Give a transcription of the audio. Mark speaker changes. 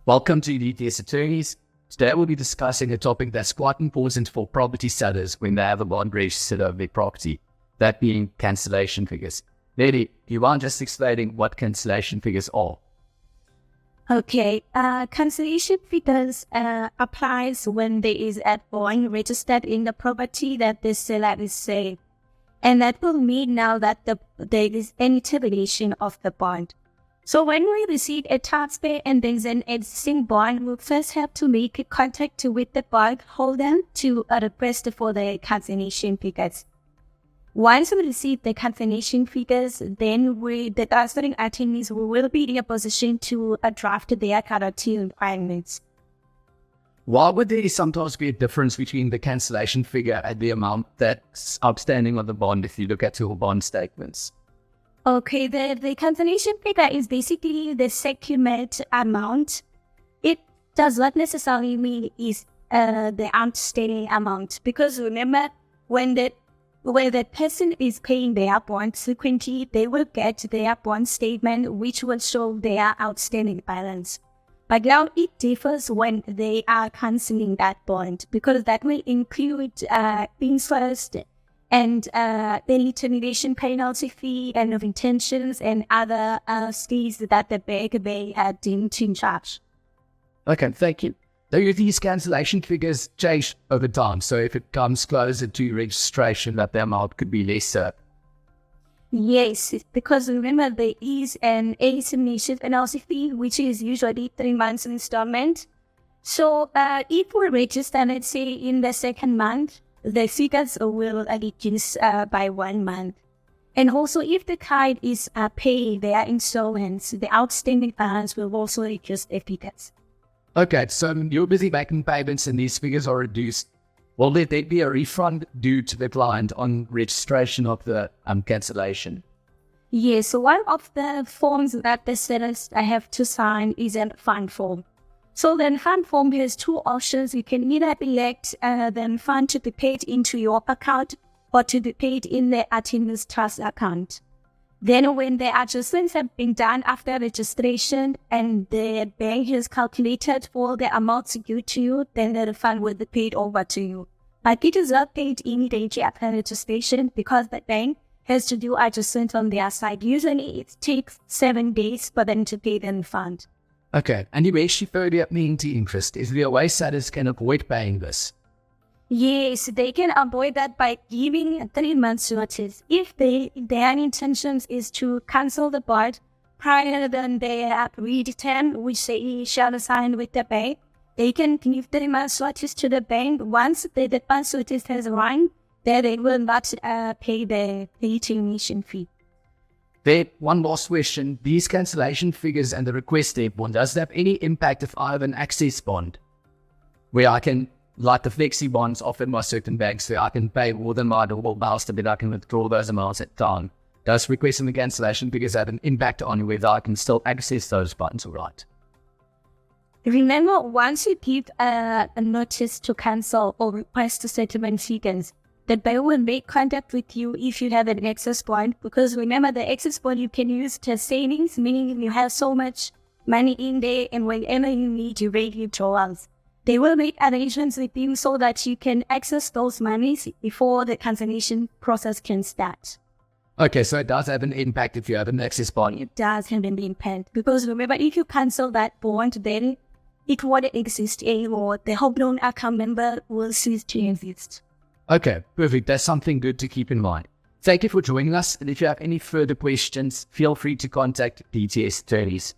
Speaker 1: Welcome to DTS Attorneys. Today we'll be discussing a topic that's quite important for property sellers when they have a bond registered over their property, that being cancellation figures. Lady, do you mind just explaining what cancellation figures are?
Speaker 2: Okay, cancellation figures applies when there is a bond registered in the property that the seller is selling. And that will mean now that there is any termination of the bond. So when we receive a taxpayer and there is an existing bond, we first have to make contact with the bond holder to request for the cancellation figures. Once we receive the cancellation figures, then the transferring attorneys will be in a position to draft their guarantee requirements.
Speaker 1: Why would there sometimes be a difference between the cancellation figure and the amount that's outstanding on the bond if you look at your bond statements?
Speaker 2: Okay, the cancellation figure is basically the settlement amount. It does not necessarily mean is the outstanding amount, because remember, when the person is paying their bond, subsequently they will get their bond statement which will show their outstanding balance. But now it differs when they are cancelling that bond, because that will include interest and the termination penalty fee and of intentions and other fees that the bank may have deemed to charge.
Speaker 1: Okay, thank you. Do these cancellation figures change over time? So if it comes closer to registration, that the amount could be lesser?
Speaker 2: Yes, because remember there is an early termination penalty fee, which is usually 3 months installment. So if we register, let's say in the second month, the figures will reduce by 1 month. And also, if the client is paying their installments, the outstanding balance will also reduce the figures.
Speaker 1: Okay, so you're busy making payments and these figures are reduced. Will there be a refund due to the client on registration of the cancellation?
Speaker 2: Yes, so one of the forms that the sellers have to sign is a refund form. So the refund form has 2 options. You can either elect the refund to be paid into your account or to be paid in the attorney's trust account. Then when the adjustments have been done after registration and the bank has calculated all the amounts due to you, then the refund will be paid over to you. But it is not paid immediately after registration because the bank has to do adjustment on their side. Usually it takes 7 days for them to pay the refund.
Speaker 1: Okay, and you mentioned earlier the interest. Is there a way sellers can avoid paying this?
Speaker 2: Yes, they can avoid that by giving 3 months notice. If their intentions is to cancel the bond prior than their return, which they shall sign with the bank, they can give 3 months notice to the bank. Once the advance notice has run, then they will not pay the termination fee.
Speaker 1: Then, one last question. These cancellation figures and the request date bond, does it have any impact if I have an access bond? Where I can, like the flexi bonds offered by certain banks, where I can pay more than my normal balance, but I can withdraw those amounts at time. Does requesting the cancellation figures have an impact on whether I can still access those funds or not?
Speaker 2: Remember, once you give a notice to cancel or request settlement figures, the bank will make contact with you if you have an excess bond, because remember the excess bond you can use as savings, meaning you have so much money in there and whenever you need you make withdrawals. They will make arrangements with you so that you can access those monies before the cancellation process can start.
Speaker 1: Okay, so it does have an impact if you have an excess bond.
Speaker 2: It does have an impact because remember, if you cancel that bond, then it won't exist anymore. The home loan account member will cease to exist.
Speaker 1: Okay, perfect. That's something good to keep in mind. Thank you for joining us. And if you have any further questions, feel free to contact DTS Attorneys.